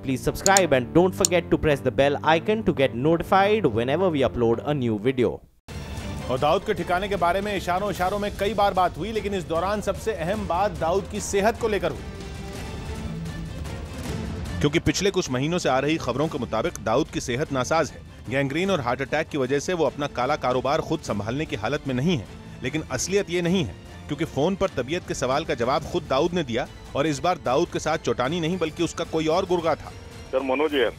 please subscribe and don't forget to press the bell icon to get notified whenever we upload a new video. और दाऊद के ठिकाने के बारे में इशारों में कई बार बात हुई, लेकिन इस दौरान सबसे अहम बात दाऊद की सेहत को लेकर हुई। क्योंकि पिछले कुछ महीनों से आ रही खबरों के मुताबिक दाऊद की सेहत नासाज है। गैंग्रीन और हार्ट अटैक की वजह से वो अपना काला कारोबार खुद संभालने की हालत में नहीं है। लेकिन असलियत ये नहीं है, क्योंकि फोन पर तबीयत के सवाल का जवाब खुद दाऊद ने दिया। और इस बार दाऊद के साथ चौटानी नहीं बल्कि उसका कोई और गुर्गा था। सर मनोज यार,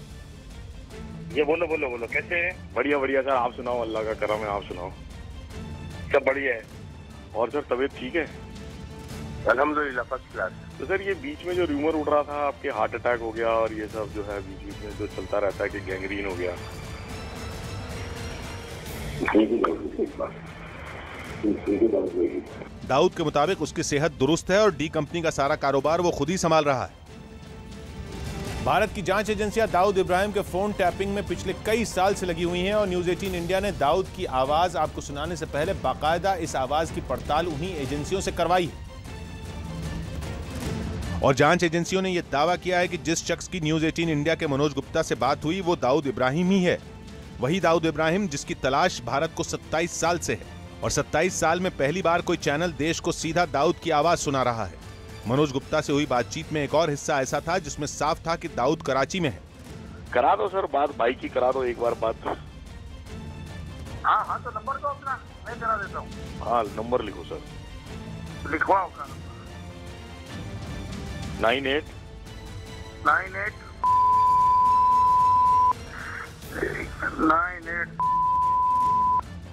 ये बोलो कैसे हैं? बढ़िया सर, आप सुनाओ, अल्लाह का करम है, आप सुनाओ। सब बढ़िया है। और सर तबीयत ठीक है? अल्हम्दुलिल्लाह फर्स्ट क्लास। तो सर ये बीच में जो रूमर उड़ रहा था आपके हार्ट अटैक हो गया और ये सब जो है बीच में जो चलता रहता है कि गैंग्रीन हो गया। दाऊद के मुताबिक उसकी सेहत दुरुस्त है और डी कंपनी का सारा कारोबार वो खुद ही संभाल रहा है। भारत की जांच एजेंसियां दाऊद इब्राहिम के फोन टैपिंग में पिछले कई साल से लगी हुई हैं और न्यूज़ 18 इंडिया ने दाऊद की आवाज आपको सुनाने से पहले बाकायदा इस आवाज की पड़ताल उन्हीं एजेंसियों से करवाई है। और जांच एजेंसियों ने यह दावा किया है कि जिस शख्स की न्यूज़ 18 इंडिया के मनोज गुप्ता से बात हुई वो दाऊद इब्राहिम ही है। वही दाऊद इब्राहिम जिसकी तलाश भारत को 27 साल से है और 27 साल में पहली बार कोई चैनल देश को सीधा दाऊद की आवाज सुना रहा है। मनोज गुप्ता से हुई बातचीत में एक और हिस्सा ऐसा था जिसमें साफ था कि दाऊद कराची में है। करा दो सर बात, भाई की करा दो एक बार बात। हाँ तो नंबर दो अपना, मैं करा देता हूँ। हाँ नंबर लिखो सर। लिखवाओ अपना नंबर। 98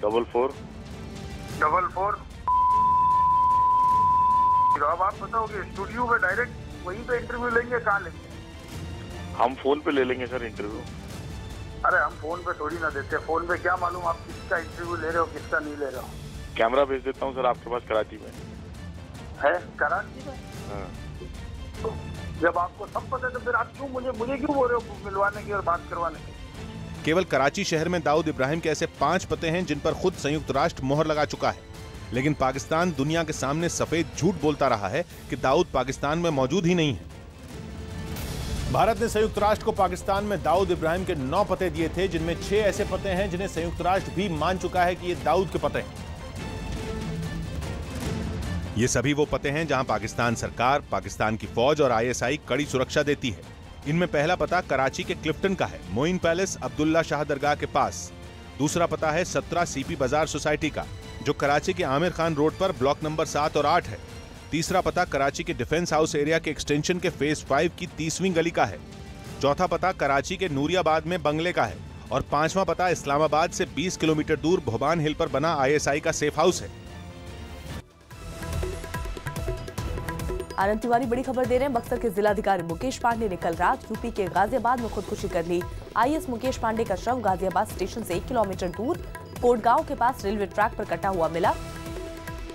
44 अब आप बताओगे स्टूडियो में डायरेक्ट वहीं पे इंटरव्यू लेंगे, कहाँ लेंगे? हम फोन पे ले लेंगे सर इंटरव्यू। अरे हम फोन पे थोड़ी ना देते, फोन पे क्या मालूम आप किसका इंटरव्यू ले रहे हो किसका नहीं ले रहे हो। कैमरा भेज देता हूँ सर आपके पास कराची में है। कराची में? हाँ। तो जब आपको सब पता है तो फिर आप क्यों मुझे क्यों बोल रहे हो मिलवाने की और बात करवाने की? केवल कराची शहर में दाऊद इब्राहिम के ऐसे 5 पते हैं जिन पर खुद संयुक्त राष्ट्र मोहर लगा चुका है। लेकिन पाकिस्तान दुनिया के सामने सफेद झूठ बोलता रहा है कि दाऊद पाकिस्तान में मौजूद ही नहीं है। भारत ने संयुक्त राष्ट्र को पाकिस्तान में दाऊद इब्राहिम के 9 पते दिए थे, जिनमें 6 ऐसे पते हैं जिन्हें संयुक्त राष्ट्र भी मान चुका है कि ये दाऊद के पते हैं। ये सभी वो पते हैं जहां पाकिस्तान सरकार, पाकिस्तान की फौज और ISI कड़ी सुरक्षा देती है। इनमें पहला पता कराची के क्लिफ्टन का है, मोइन पैलेस अब्दुल्ला शाह दरगाह के पास। दूसरा पता है 17 CP बाजार सोसाइटी का, जो कराची के आमिर खान रोड पर ब्लॉक नंबर 7 और 8 है। तीसरा पता कराची के डिफेंस हाउस एरिया के एक्सटेंशन के फेज 5 की 30वीं गली का है। चौथा पता कराची के नूरियाबाद में बंगले का है और 5वां पता इस्लामाबाद से 20 किलोमीटर दूर भोबान हिल पर बना ISI का सेफ हाउस है। आनंद तिवारी बड़ी खबर दे रहे हैं। बक्सर के जिलाधिकारी मुकेश पांडे ने कल रात यूपी के गाजियाबाद में खुदकुशी कर ली। IAS मुकेश पांडे का शव गाजियाबाद स्टेशन से 1 किलोमीटर दूर कोटगांव के पास रेलवे ट्रैक पर कटा हुआ मिला।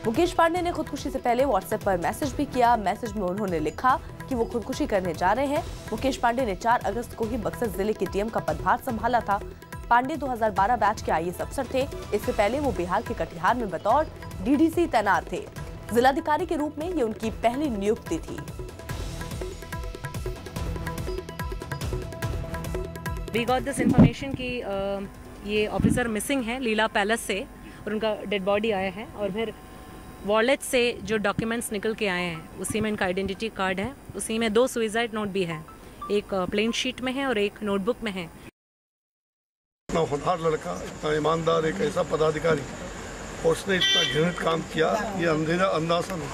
मुकेश पांडे ने खुदकुशी से पहले व्हाट्सएप पर मैसेज भी किया। मैसेज में उन्होंने लिखा कि वो खुदकुशी करने जा रहे हैं। मुकेश पांडे ने 4 अगस्त को ही बक्सर जिले के DM का पदभार संभाला था। पांडे 2012 बैच के IAS अफसर थे। इससे पहले वो बिहार के कटिहार में बतौर DDC तैनात थे। जिलाधिकारी के रूप में ये उनकी पहली नियुक्ति थी। We got this information कि ये ऑफिसर मिसिंग है लीला पैलेस से और उनका डेड बॉडी आया है और फिर वॉलेट से जो डॉक्यूमेंट्स निकल के आए हैं उसी में इनका आइडेंटिटी कार्ड है, उसी में 2 सुसाइड नोट भी है, एक प्लेन शीट में है और एक नोटबुक में है। इतना होनहार लड़का, इतना ईमानदार, एक ऐसा पदाधिकारी और उसने इतना घृणित काम किया, ये अंधेरा अंदाजा नहीं।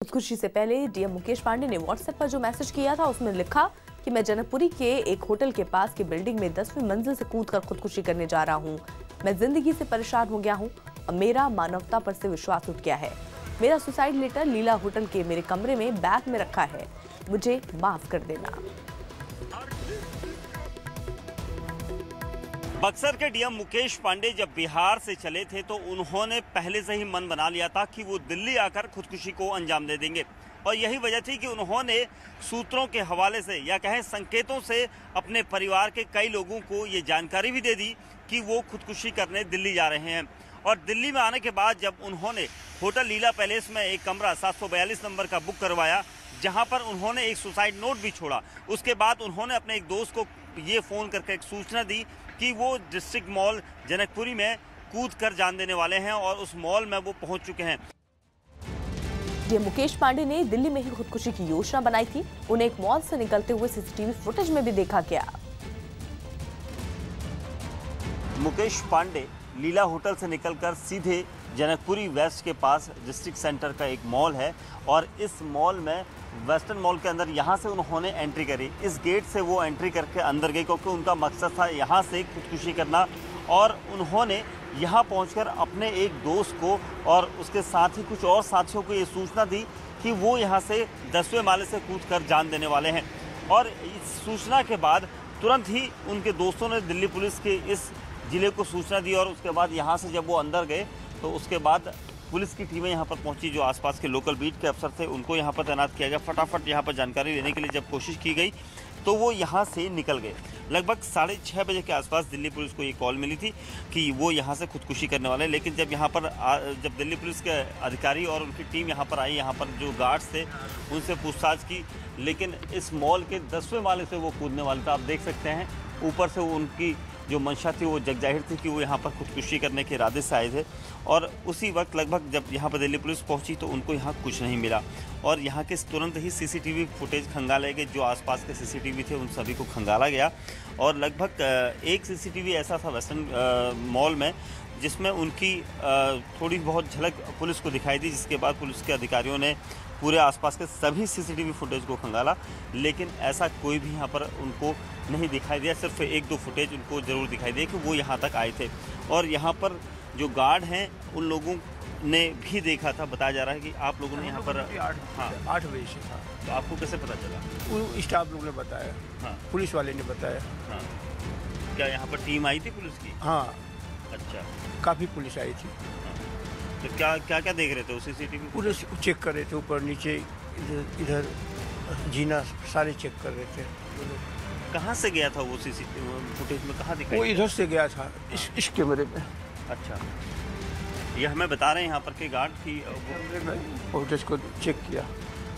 खुदकुशी से पहले DM मुकेश पांडे ने व्हाट्सएप पर जो मैसेज किया था उसमें लिखा कि मैं जनकपुरी के एक होटल के पास की बिल्डिंग में 10वीं मंजिल से कूदकर खुदकुशी करने जा रहा हूं। मैं जिंदगी से परेशान हो गया हूं और मेरा मानवता पर से विश्वास उठ गया है। मेरा सुसाइड लेटर लीला होटल के मेरे कमरे में बैग में रखा है, मुझे माफ कर देना। बक्सर के DM मुकेश पांडे जब बिहार से चले थे तो उन्होंने पहले से ही मन बना लिया था कि वो दिल्ली आकर खुदकुशी को अंजाम दे देंगे और यही वजह थी कि उन्होंने सूत्रों के हवाले से या कहें संकेतों से अपने परिवार के कई लोगों को ये जानकारी भी दे दी कि वो खुदकुशी करने दिल्ली जा रहे हैं। और दिल्ली में आने के बाद जब उन्होंने होटल लीला पैलेस में एक कमरा 742 नंबर का बुक करवाया जहां पर उन्होंने एक सुसाइड नोट भी छोड़ा। उसके बाद उन्होंने अपने एक दोस्त को ये फ़ोन करके एक सूचना दी कि वो डिस्ट्रिक्ट मॉल जनकपुरी में कूद कर जान देने वाले हैं और उस मॉल में वो पहुंच चुके हैं। डीएम मुकेश पांडे ने दिल्ली में ही खुदकुशी की योजना बनाई थी। उन्हें एक मॉल से निकलते हुए सीसीटीवी फुटेज में भी देखा गया। मुकेश पांडे लीला होटल से निकलकर सीधे जनकपुरी वेस्ट के पास डिस्ट्रिक्ट सेंटर का एक मॉल है और इस मॉल में वेस्टर्न मॉल के अंदर यहाँ से उन्होंने एंट्री करी। इस गेट से वो एंट्री करके अंदर गए क्योंकि उनका मकसद था यहाँ से खुदकुशी करना और उन्होंने यहाँ पहुंचकर अपने एक दोस्त को और उसके साथ ही कुछ और साथियों को ये सूचना दी कि वो यहाँ से 10वें माले से कूदकर जान देने वाले हैं। और इस सूचना के बाद तुरंत ही उनके दोस्तों ने दिल्ली पुलिस के इस जिले को सूचना दी और उसके बाद यहाँ से जब वो अंदर गए तो उसके बाद पुलिस की टीमें यहाँ पर पहुंची। जो आसपास के लोकल बीट के अफसर थे उनको यहाँ पर तैनात किया गया। फटाफट यहाँ पर जानकारी लेने के लिए जब कोशिश की गई तो वो यहाँ से निकल गए। लगभग 6:30 बजे के आसपास दिल्ली पुलिस को ये कॉल मिली थी कि वो यहाँ से खुदकुशी करने वाले हैं। लेकिन जब यहाँ पर जब दिल्ली पुलिस के अधिकारी और उनकी टीम यहाँ पर आई, यहाँ पर जो गार्ड्स थे उनसे पूछताछ की, लेकिन इस मॉल के 10वें माले से वो कूदने वाले थे। आप देख सकते हैं ऊपर से उनकी जो मंशा थी वो जग जाहिर थी कि वो यहाँ पर खुदकुशी करने के इरादे से आए थे। और उसी वक्त लगभग जब यहाँ पर दिल्ली पुलिस पहुँची तो उनको यहाँ कुछ नहीं मिला और यहाँ के तुरंत ही सीसीटीवी फुटेज खंगाले गए। जो आसपास के सीसीटीवी थे उन सभी को खंगाला गया और लगभग एक सीसीटीवी ऐसा था वेस्टर्न मॉल में जिसमें उनकी थोड़ी बहुत झलक पुलिस को दिखाई दी, जिसके बाद पुलिस के अधिकारियों ने पूरे आसपास के सभी सीसीटीवी फुटेज को खंगाला, लेकिन ऐसा कोई भी यहाँ पर उनको नहीं दिखाई दिया। सिर्फ 1-2 फुटेज उनको ज़रूर दिखाई दिए कि वो यहाँ तक आए थे। और यहाँ पर जो गार्ड हैं उन लोगों ने भी देखा था। बताया जा रहा है कि आप लोगों ने यहाँ पर 8 बजे से था। तो आपको कैसे पता चला? वो स्टाफ लोग ने बताया। हाँ, पुलिस वाले ने बताया। हाँ, क्या यहाँ पर टीम आई थी पुलिस की? हाँ, अच्छा, काफ़ी पुलिस आई थी। तो क्या क्या क्या देख रहे थे उस सीसीटीवी? पूरे चेक कर रहे थे, ऊपर नीचे इधर जीना सारे चेक कर रहे थे। कहाँ से गया था वो सीसीटीवी फुटेज में, कहाँ दिखाई? वो इधर से गया था इस कैमरे में। अच्छा, ये हमें बता रहे हैं यहाँ पर के गार्ड की फुटेज को चेक किया।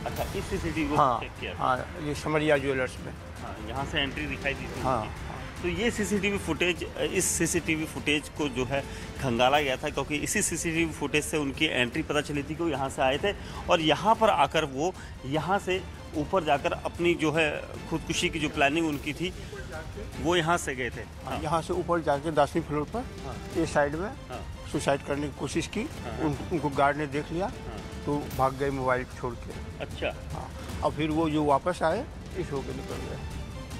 अच्छा, इस सीसीटीवी को हाँ, चेक किया? हाँ, ये समरिया ज्वेलर्स में। हाँ, यहाँ से एंट्री दिखाई दी थी। हाँ, तो ये सीसीटीवी फुटेज, इस सीसीटीवी फुटेज को जो है खंगाला गया था क्योंकि इसी सीसीटीवी फुटेज से उनकी एंट्री पता चली थी कि वो यहाँ से आए थे और यहाँ पर आकर वो यहाँ से ऊपर जाकर अपनी जो है खुदकुशी की जो प्लानिंग उनकी थी वो यहाँ से गए थे। हाँ, यहाँ से ऊपर जाके 10वीं फ्लोर पर ये साइड में सुसाइड करने की कोशिश की। उनको गार्ड ने देख लिया तो भाग गए मोबाइल छोड़ के। अच्छा, हाँ, और फिर वो जो वापस आए इस होकर निकल गए।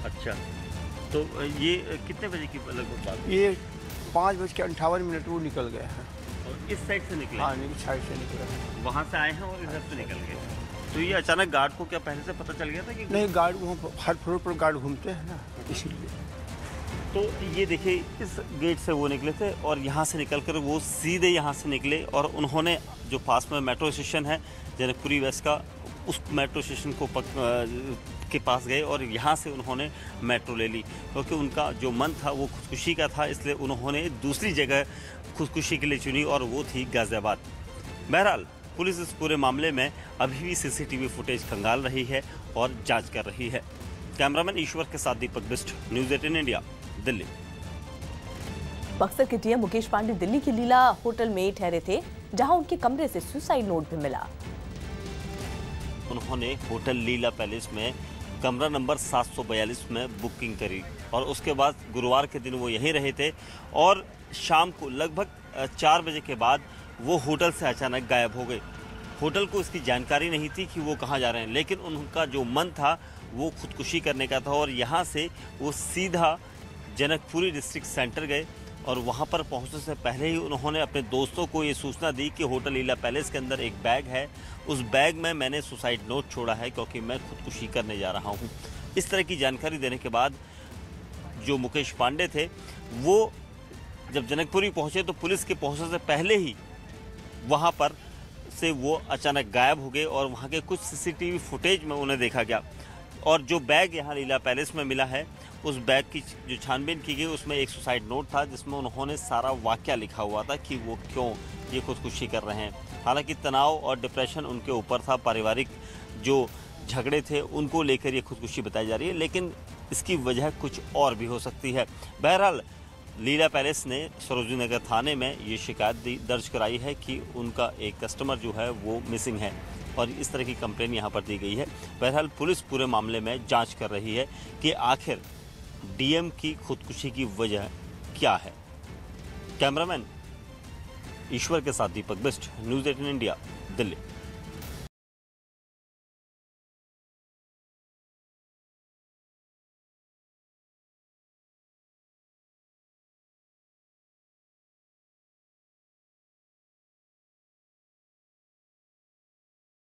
अच्छा, तो ये कितने बजे की लगभग बात? ये 5:58 वो निकल गए हैं। और इस साइड से निकले? हाँ, इस साइड से निकले हैं। वहाँ से आए हैं और इधर से निकल गए। तो ये अचानक गार्ड को क्या पहले से पता चल गया था कि? नहीं, गार्ड वहाँ हर फ्लोर पर गार्ड घूमते हैं ना, इसीलिए। तो ये देखिए इस गेट से वो निकले थे और यहाँ से निकलकर वो सीधे यहाँ से निकले और उन्होंने जो पास में मेट्रो स्टेशन है जनकपुरी वेस्ट का, उस मेट्रो स्टेशन को के पास गए और यहाँ से उन्होंने मेट्रो ले ली क्योंकि उनका जो मन था वो खुदकुशी का था, इसलिए उन्होंने दूसरी जगह खुदकुशी के लिए चुनी और वो थी गाजियाबाद। बहरहाल पुलिस इस पूरे मामले में अभी भी सीसीटीवी फुटेज खंगाल रही है और जांच कर रही है। कैमरामैन ईश्वर के साथ दीपक बिस्ट, न्यूज़ 18 इंडिया, दिल्ली। बक्सर के डीएम मुकेश पांडे दिल्ली के लीला होटल में ठहरे थे, जहां उनके कमरे से सुसाइड नोट भी मिला। उन्होंने होटल लीला पैलेस में कमरा नंबर 742 में बुकिंग करी और उसके बाद गुरुवार के दिन वो यहीं रहे थे और शाम को लगभग 4 बजे के बाद वो होटल से अचानक गायब हो गए। होटल को इसकी जानकारी नहीं थी कि वो कहाँ जा रहे हैं, लेकिन उनका जो मन था वो खुदकुशी करने का था और यहाँ से वो सीधा जनकपुरी डिस्ट्रिक्ट सेंटर गए और वहाँ पर पहुँचने से पहले ही उन्होंने अपने दोस्तों को ये सूचना दी कि होटल लीला पैलेस के अंदर एक बैग है, उस बैग में मैंने सुसाइड नोट छोड़ा है क्योंकि मैं खुदकुशी करने जा रहा हूँ। इस तरह की जानकारी देने के बाद जो मुकेश पांडे थे वो जब जनकपुरी पहुँचे तो पुलिस के पहुँचने से पहले ही वहाँ पर से वो अचानक गायब हो गए और वहाँ के कुछ सीसीटीवी फुटेज में उन्हें देखा गया। और जो बैग यहाँ लीला पैलेस में मिला है उस बैग की जो छानबीन की गई उसमें एक सुसाइड नोट था जिसमें उन्होंने सारा वाकया लिखा हुआ था कि वो क्यों ये खुदकुशी कर रहे हैं। हालांकि तनाव और डिप्रेशन उनके ऊपर था, पारिवारिक जो झगड़े थे उनको लेकर ये खुदकुशी बताई जा रही है, लेकिन इसकी वजह कुछ और भी हो सकती है। बहरहाल लीला पैलेस ने सरोजनी नगर थाने में ये शिकायत दर्ज कराई है कि उनका एक कस्टमर जो है वो मिसिंग है और इस तरह की कंप्लेन यहाँ पर दी गई है। बहरहाल पुलिस पूरे मामले में जांच कर रही है कि आखिर डीएम की खुदकुशी की वजह क्या है। कैमरामैन ईश्वर के साथ दीपक बिष्ट, न्यूज़ 18 इंडिया, दिल्ली।